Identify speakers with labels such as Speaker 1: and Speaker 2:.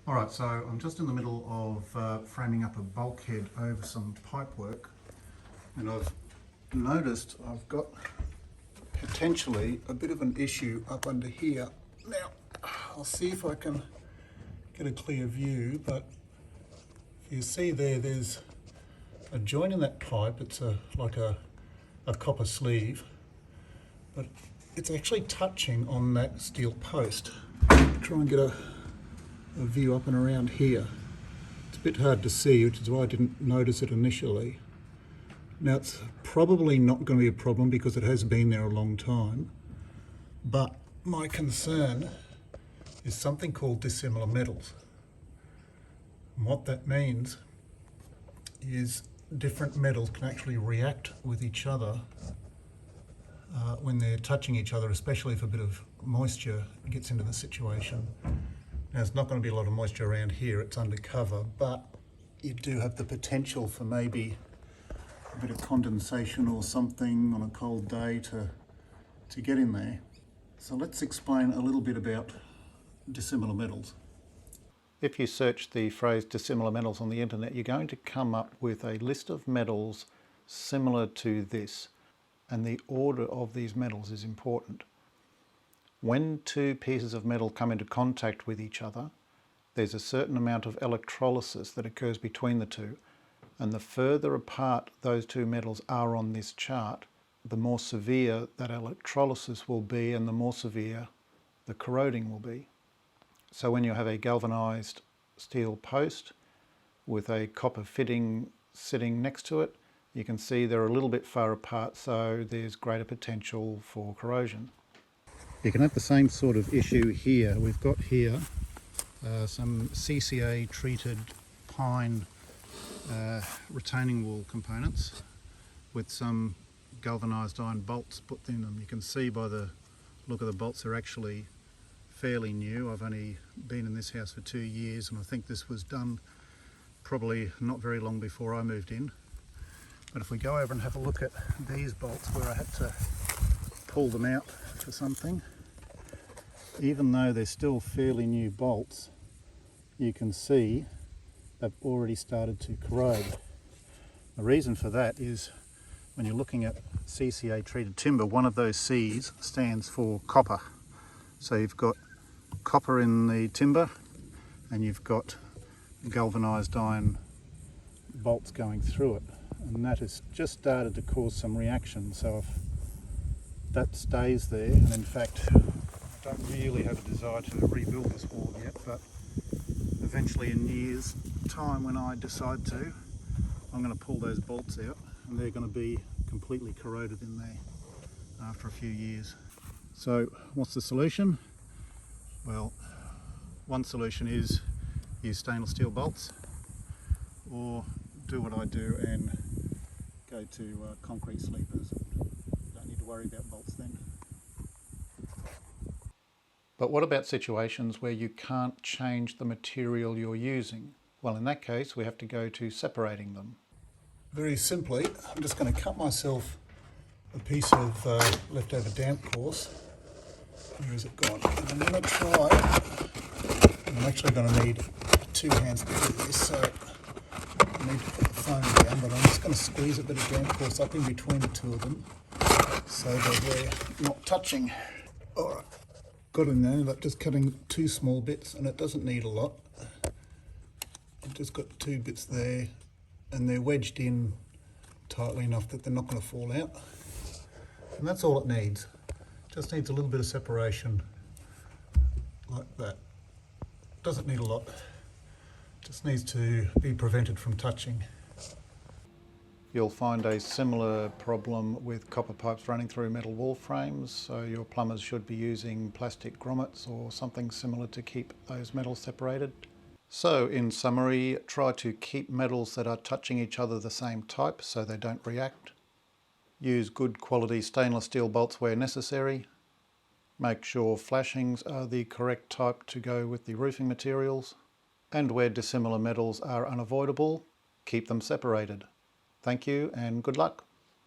Speaker 1: Alright, so I'm just in the middle of framing up a bulkhead over some pipe work, and I've noticed I've got potentially a bit of an issue up under here. Now, I'll see if I can get a clear view, but if you see there's a joint in that pipe. It's like a copper sleeve, but it's actually touching on that steel post. Try and get a view up and around here. It's a bit hard to see, which is why I didn't notice it initially. Now, it's probably not going to be a problem because it has been there a long time, but my concern is something called dissimilar metals. And what that means is different metals can actually react with each other when they're touching each other, especially if a bit of moisture gets into the situation. Now, there's not going to be a lot of moisture around here, it's undercover, but you do have the potential for maybe a bit of condensation or something on a cold day to get in there. So let's explain a little bit about dissimilar metals. If you search the phrase dissimilar metals on the internet, you're going to come up with a list of metals similar to this, and the order of these metals is important. When two pieces of metal come into contact with each other, there's a certain amount of electrolysis that occurs between the two, and the further apart those two metals are on this chart, the more severe that electrolysis will be and the more severe the corroding will be. So when you have a galvanized steel post with a copper fitting sitting next to it, you can see they're a little bit far apart, so there's greater potential for corrosion. You can have the same sort of issue here. We've got here some CCA treated pine retaining wall components with some galvanized iron bolts put in them. You can see by the look of the bolts they're actually fairly new. I've only been in this house for 2 years, and I think this was done probably not very long before I moved in. But if we go over and have a look at these bolts where I had to pull them out for something, even though they're still fairly new bolts, you can see they've already started to corrode. The reason for that is when you're looking at CCA treated timber, one of those C's stands for copper. So you've got copper in the timber and you've got galvanized iron bolts going through it, and that has just started to cause some reaction. So if that stays there, and in fact I don't really have a desire to rebuild this wall yet, but eventually in years time when I decide to, I'm going to pull those bolts out and they're going to be completely corroded in there after a few years. So what's the solution? Well, one solution is use stainless steel bolts, or do what I do and go to concrete sleepers. Don't need to worry about bolts then. But what about situations where you can't change the material you're using? Well, in that case, we have to go to separating them. Very simply, I'm just going to cut myself a piece of leftover damp course. Where has it gone? And I'm going to try, and I'm actually going to need 2 hands to do this, so I need to put the foam down, but I'm just going to squeeze a bit of damp course up in between the two of them so that they're not touching. Alright, got in there, like just cutting 2 small bits, and it doesn't need a lot. I've just got 2 bits there, and they're wedged in tightly enough that they're not going to fall out. And that's all it needs. Just needs a little bit of separation like that. Doesn't need a lot. Just needs to be prevented from touching. You'll find a similar problem with copper pipes running through metal wall frames, so your plumbers should be using plastic grommets or something similar to keep those metals separated. So in summary, try to keep metals that are touching each other the same type so they don't react. Use good quality stainless steel bolts where necessary. Make sure flashings are the correct type to go with the roofing materials. And where dissimilar metals are unavoidable, keep them separated. Thank you and good luck.